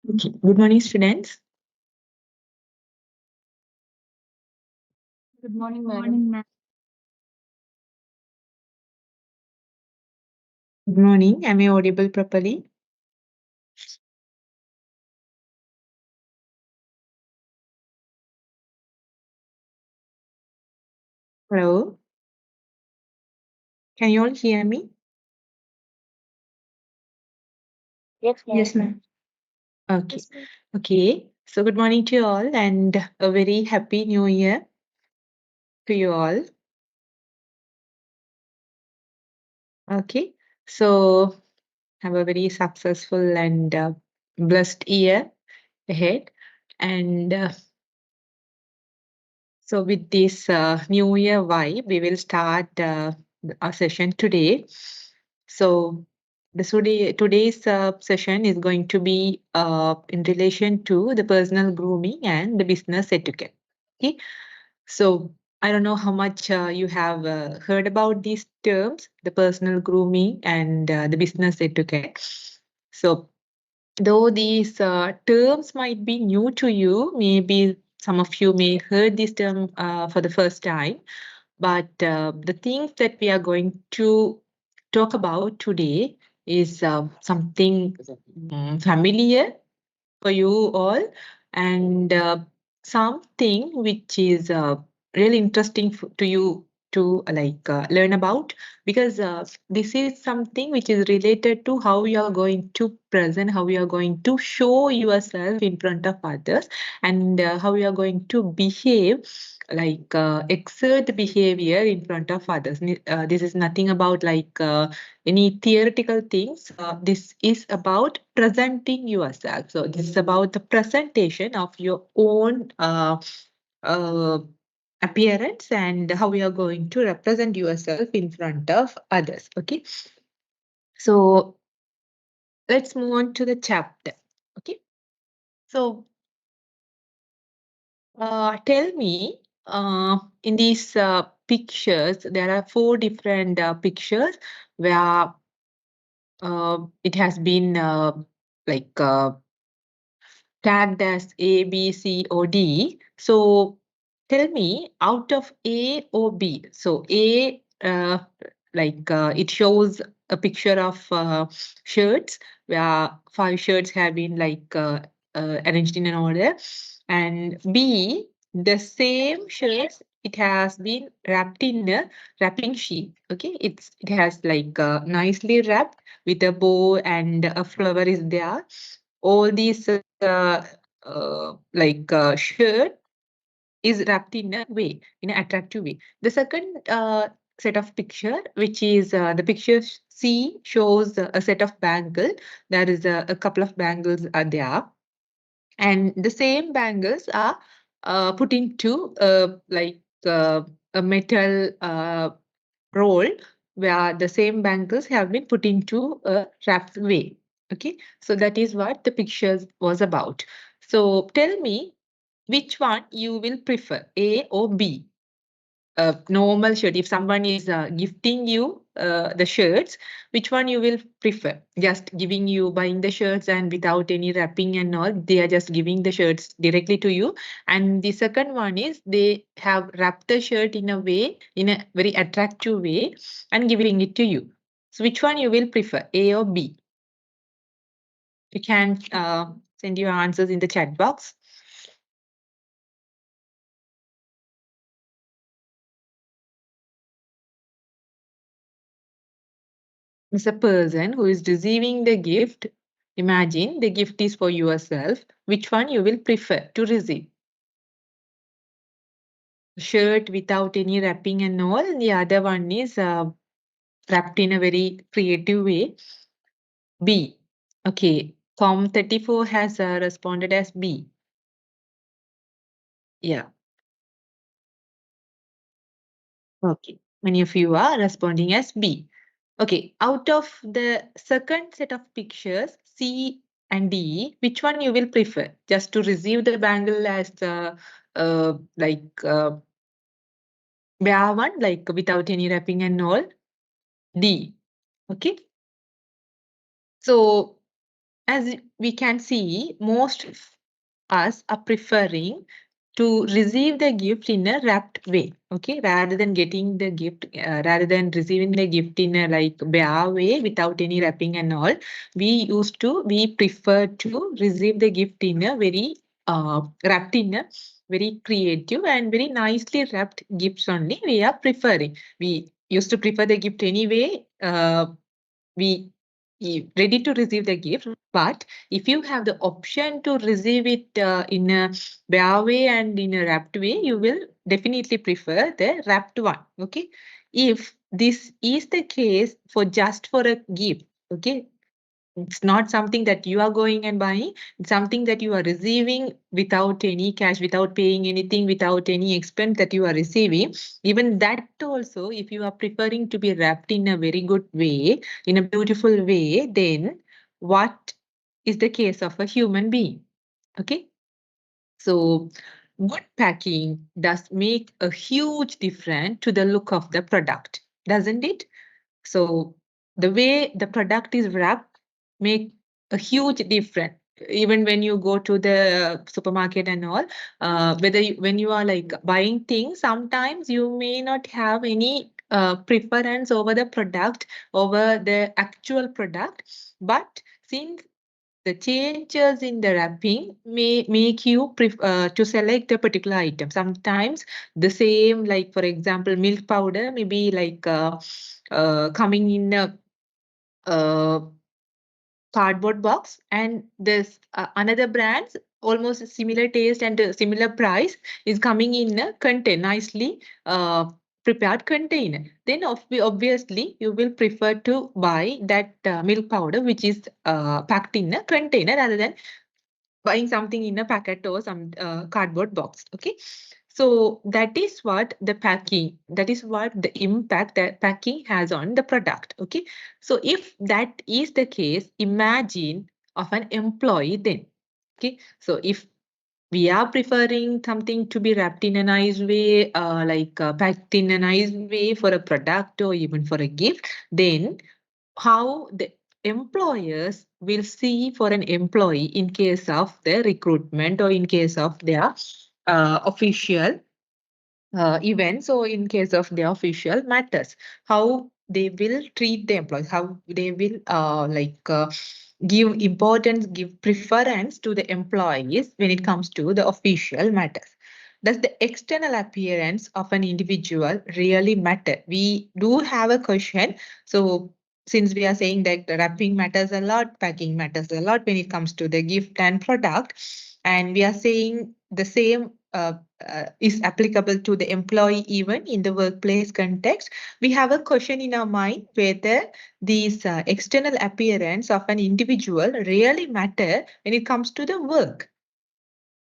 Okay. Good morning, students. Good morning, Good madam. morning, ma'am. Good morning. Am I audible properly? Hello. Can you all hear me? Yes, Yes, ma'am. Okay. Okay. So good morning to you all and a very happy new year to you all. Okay. So have a very successful and blessed year ahead. And so with this new year vibe, we will start our session today. So today's session is going to be in relation to the personal grooming and the business etiquette. Okay, so I don't know how much you have heard about these terms, the personal grooming and the business etiquette. So though these terms might be new to you, maybe some of you may heard this term for the first time, but the things that we are going to talk about today is something familiar for you all and something which is really interesting to you to learn about because this is something which is related to how you are going to present, how you are going to show yourself in front of others, and how you are going to behave, exert behavior in front of others. This is nothing about any theoretical things. This is about presenting yourself. So this is about the presentation of your own uh, appearance and how you are going to represent yourself in front of others. Okay. So let's move on to the chapter. Okay. So tell me, in these pictures, there are four different pictures where it has been like tagged as A, B, C, or D. So tell me, out of A or B, so A, it shows a picture of shirts where five shirts have been arranged in an order, and B, the same shirts. It has been wrapped in a wrapping sheet. Okay, it has nicely wrapped with a bow and a flower is there. All these shirt is wrapped in a way, in an attractive way. The second set of picture, which is the picture C, shows a set of bangle. There is a couple of bangles are there, and the same bangles are put into a metal roll where the same bangles have been put into a wrapped way. Okay, so that is what the pictures was about. So tell me which one you will prefer, A or B? A normal shirt. If someone is gifting you the shirts, which one you will prefer? Just giving you, buying the shirts and without any wrapping and all, they are just giving the shirts directly to you. And the second one is they have wrapped the shirt in a way, in a very attractive way, and giving it to you. So which one you will prefer, A or B? You can send your answers in the chat box. As a person who is receiving the gift, imagine the gift is for yourself. Which one you will prefer to receive? Shirt without any wrapping and all. The other one is wrapped in a very creative way. B. Okay. Form 34 has responded as B. Yeah. Okay. Many of you are responding as B. Okay. Out of the second set of pictures, C and D, which one you will prefer? Just to receive the bangle as bare one, like without any wrapping and all. D. Okay. So as we can see, most of us are preferring to receive the gift in a wrapped way, okay, rather than getting the gift, rather than receiving the gift in a like bare way without any wrapping and all. We prefer to receive the gift in a very wrapped in a very creative and very nicely wrapped gifts only. We are preferring. We used to prefer the gift anyway. We ready to receive the gift, but if you have the option to receive it in a bare way and in a wrapped way, you will definitely prefer the wrapped one. Okay, if this is the case for just for a gift, okay, it's not something that you are going and buying. It's something that you are receiving without any cash, without paying anything, without any expense that you are receiving. Even that also, if you are preferring to be wrapped in a very good way, in a beautiful way, then what is the case of a human being? Okay. So good packing does make a huge difference to the look of the product, doesn't it? So the way the product is wrapped make a huge difference. Even when you go to the supermarket and all, when you are like buying things, sometimes you may not have any preference over the product, over the actual product. But since the changes in the wrapping may make you to select a particular item. Sometimes the same, like for example, milk powder may be like coming in a uh, cardboard box, and this another brands almost similar taste and similar price is coming in a container, nicely prepared container. Then obviously you will prefer to buy that milk powder which is packed in a container rather than buying something in a packet or some cardboard box. Okay, so that is what the packing, that is what the impact that packing has on the product. Okay, so if that is the case, imagine of an employee then. Okay, so if we are preferring something to be wrapped in a nice way, packed in a nice way for a product or even for a gift, then how the employers will see for an employee in case of their recruitment or in case of their official events or in case of their official matters, how they will treat the employees, how they will give importance, give preference to the employees when it comes to the official matters. Does the external appearance of an individual really matter? We do have a question. So since we are saying that the wrapping matters a lot, packing matters a lot when it comes to the gift and product, and we are saying the same is applicable to the employee even in the workplace context, we have a question in our mind whether these external appearance of an individual really matter when it comes to the work.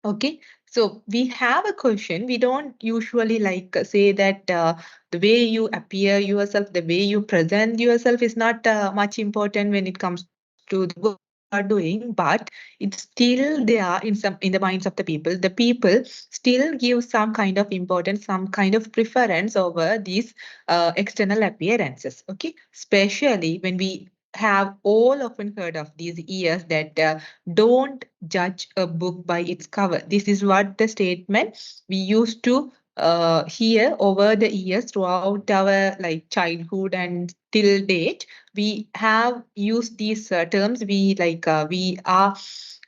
Okay, so we have a question. We don't usually say that the way you appear yourself, the way you present yourself is not much important when it comes to the work that you are doing, but it's still there in the minds of the people. The people still give some kind of importance, some kind of preference over these external appearances. Okay, especially when we have all often heard of these years that don't judge a book by its cover. This is what the statement we used to hear over the years throughout our like childhood and till date. We have used these terms. We are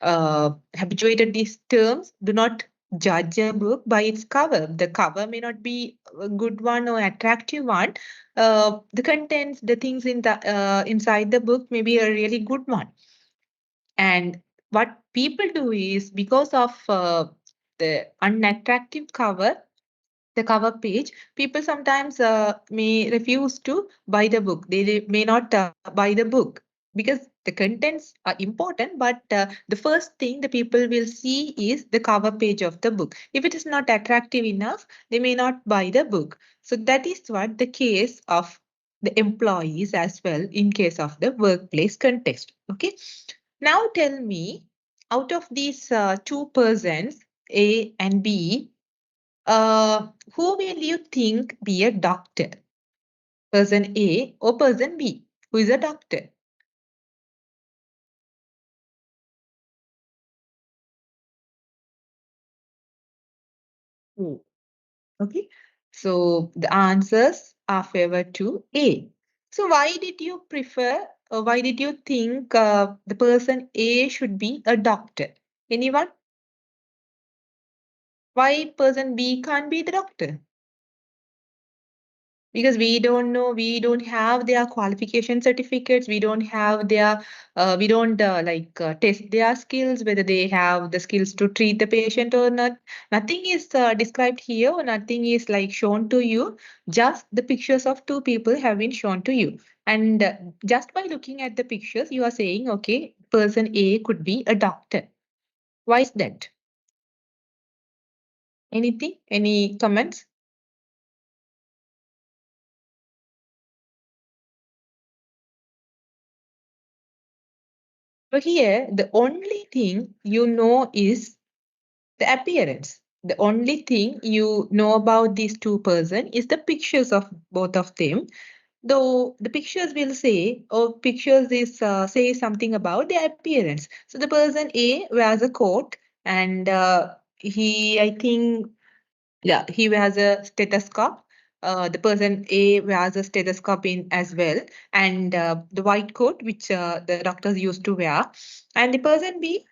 habituated these terms. Do not judge a book by its cover. The cover may not be a good one or attractive one. The contents, the things in the inside the book may be a really good one. And what people do is because of the unattractive cover, the cover page, people sometimes may refuse to buy the book. They may not buy the book because the contents are important, but the first thing the people will see is the cover page of the book. If it is not attractive enough, they may not buy the book. So that is what the case of the employees as well in case of the workplace context. Okay. Now tell me, out of these two persons, A and B, who will you think be a doctor? Person A or person B? Who is a doctor? Hmm. Okay. So the answers are favored to A. So why did you prefer or why did you think the person A should be a doctor? Anyone? Why person B can't be the doctor? Because we don't know, we don't have their qualification certificates, we don't have their we don't test their skills, whether they have the skills to treat the patient or not. Nothing is described here, or nothing is like shown to you. Just the pictures of two people have been shown to you, and just by looking at the pictures you are saying, okay, person A could be a doctor. Why is that? Anything, any comments? So here the only thing you know is the appearance. The only thing you know about these two person is the pictures of both of them. Though the pictures will say, or pictures is say something about their appearance. So the person A wears a coat, and he, I think, yeah, he wears a stethoscope. The person A wears a stethoscope in as well, and the white coat which the doctors used to wear, and the person B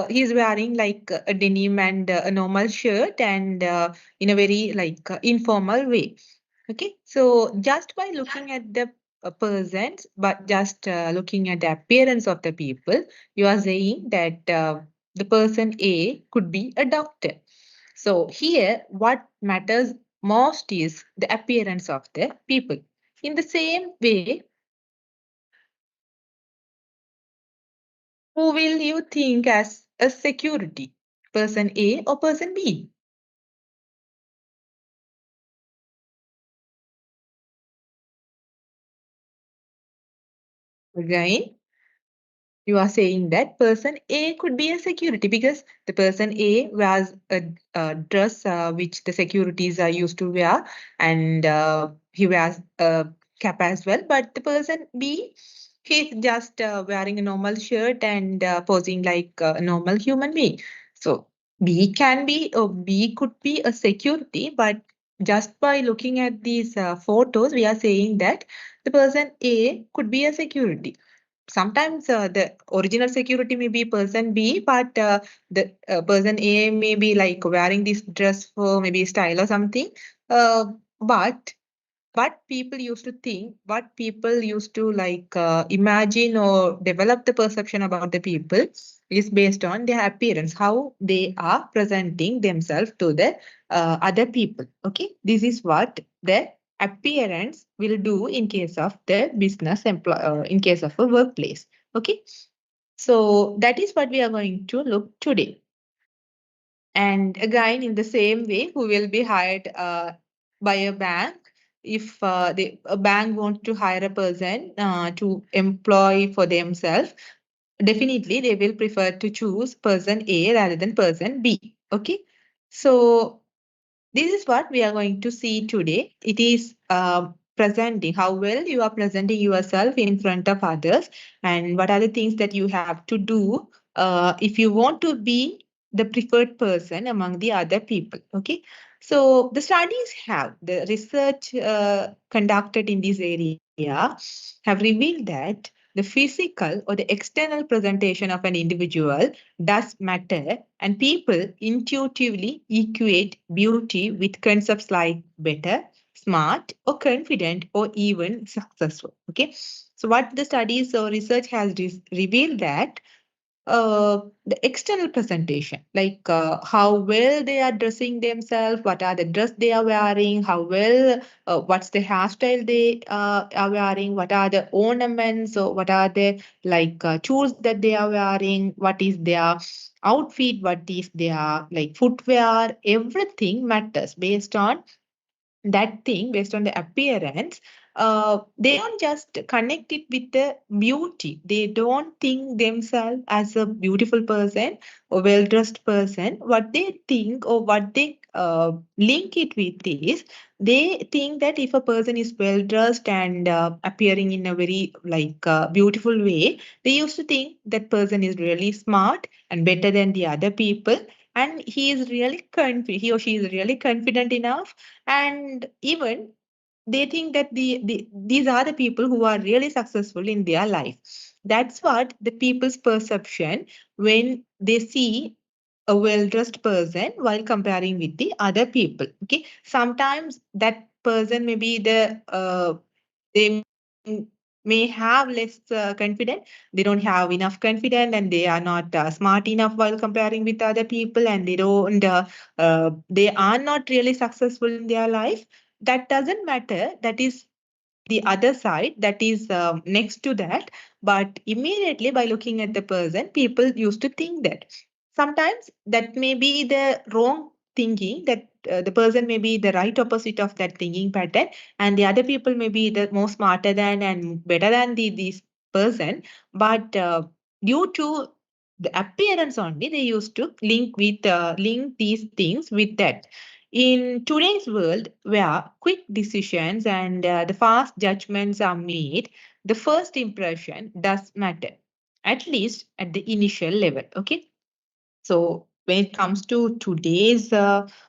he's wearing like a denim and a normal shirt, and in a very informal way. Okay, so just by looking at the persons, but just looking at the appearance of the people, you are saying that the person A could be a doctor. So here, what matters most is the appearance of the people. In the same way, who will you think as a security? Person A or person B? Again, you are saying that person A could be a security because the person A wears a dress which the securities are used to wear, and he wears a cap as well. But the person B, he's just wearing a normal shirt and posing like a normal human being. So B can be, or B could be a security, but just by looking at these photos, we are saying that the person A could be a security. Sometimes the original security may be person B, but the person A may be like wearing this dress for maybe style or something. Uh, but what people used to think, what people used to imagine or develop the perception about the people is based on their appearance, how they are presenting themselves to the other people. Okay, this is what the appearance will do in case of the in case of a workplace. Okay, so that is what we are going to look today. And again, in the same way, who will be hired by a bank if a bank wants to hire a person to employ for themselves, definitely they will prefer to choose person A rather than person B. Okay, so this is what we are going to see today. It is presenting how well you are presenting yourself in front of others, and what are the things that you have to do if you want to be the preferred person among the other people. Okay, so the studies have the research conducted in this area have revealed that the physical or the external presentation of an individual does matter, and people intuitively equate beauty with concepts like better, smart, or confident, or even successful. Okay, so what the studies or research has revealed that the external presentation, like how well they are dressing themselves, what are the dress they are wearing, how well, what's the hairstyle they are wearing, what are the ornaments, or what are the tools that they are wearing, what is their outfit, what is their like footwear, everything matters based on that thing, based on the appearance. They don't just connect it with the beauty. They don't think themselves as a beautiful person or well dressed person. What they think or what they link it with is they think that if a person is well dressed and appearing in a very beautiful way, they used to think that person is really smart and better than the other people. and he or she is really confident enough, and even they think that these are the people who are really successful in their life. That's what the people's perception when they see a well-dressed person while comparing with the other people. Okay, sometimes that person may be they may have less confidence. They don't have enough confidence, and they are not smart enough while comparing with other people, and they are not really successful in their life. That doesn't matter. That is the other side, that is next to that. But immediately by looking at the person, people used to think that sometimes that may be the wrong thinking, that the person may be the right opposite of that thinking pattern, and the other people may be the more smarter than and better than this person. But due to the appearance only, they used to link these things with that. In today's world, where quick decisions and the fast judgments are made, the first impression does matter, at least at the initial level. Okay. So when it comes to today's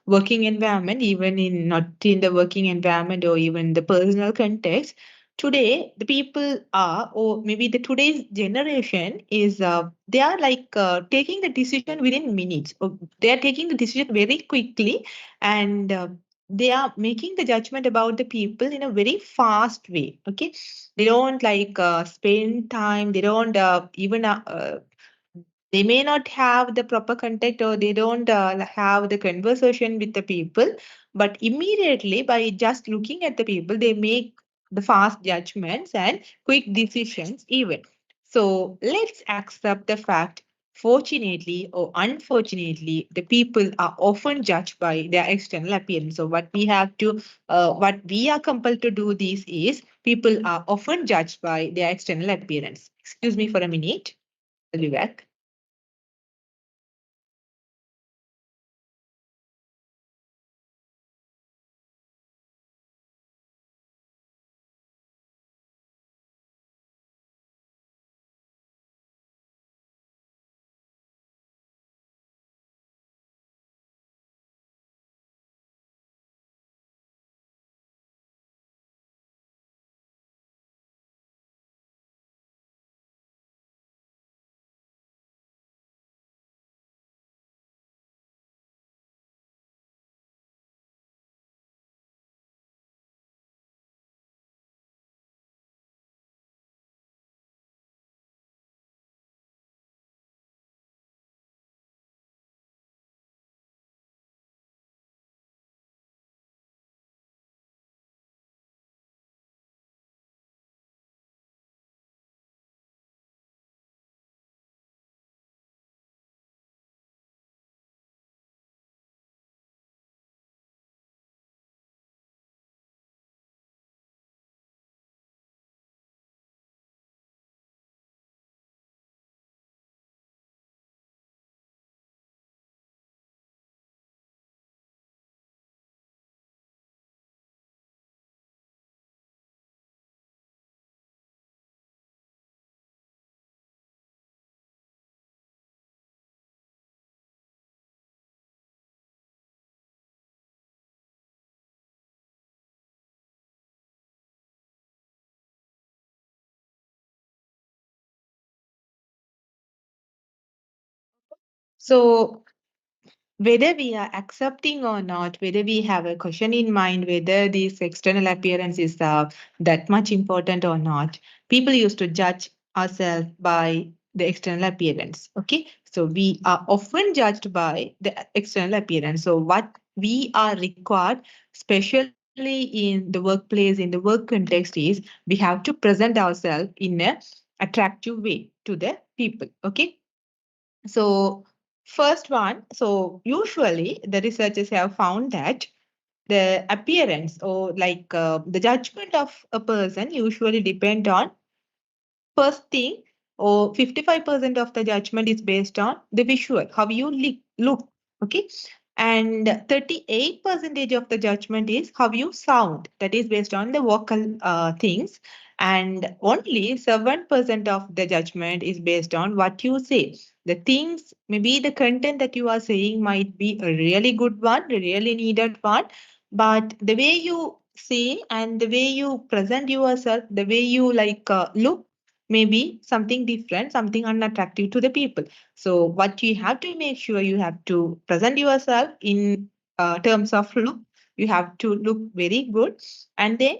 working environment, even in not in the working environment or even the personal context, today the people are, or maybe the today's generation is, they are like taking the decision within minutes. Or they are taking the decision very quickly, and they are making the judgment about the people in a very fast way. Okay, they don't like spend time. They don't even they may not have the proper contact, or they don't have the conversation with the people, but immediately by just looking at the people, they make the fast judgments and quick decisions even. So let's accept the fact, fortunately or unfortunately, the people are often judged by their external appearance. So what we are compelled to do this is, people are often judged by their external appearance. Excuse me for a minute. I'll be back. So whether we are accepting or not, whether we have a question in mind, whether this external appearance is that much important or not, people used to judge ourselves by the external appearance. Okay, so we are often judged by the external appearance. So what we are required, especially in the workplace, in the work context, is we have to present ourselves in a attractive way to the people. Okay, so first one, so usually the researchers have found that the appearance, or like the judgment of a person usually depend on, first thing, or 55% of the judgment is based on the visual, how you look, okay? And 38 percentage of the judgment is how you sound, that is based on the vocal things. And only 7% of the judgment is based on what you say. The things, maybe the content that you are saying might be a really good one, a really needed one, but the way you say and the way you present yourself, the way you look, maybe something different, something unattractive to the people. So what you have to make sure, you have to present yourself in terms of look. You have to look very good, and then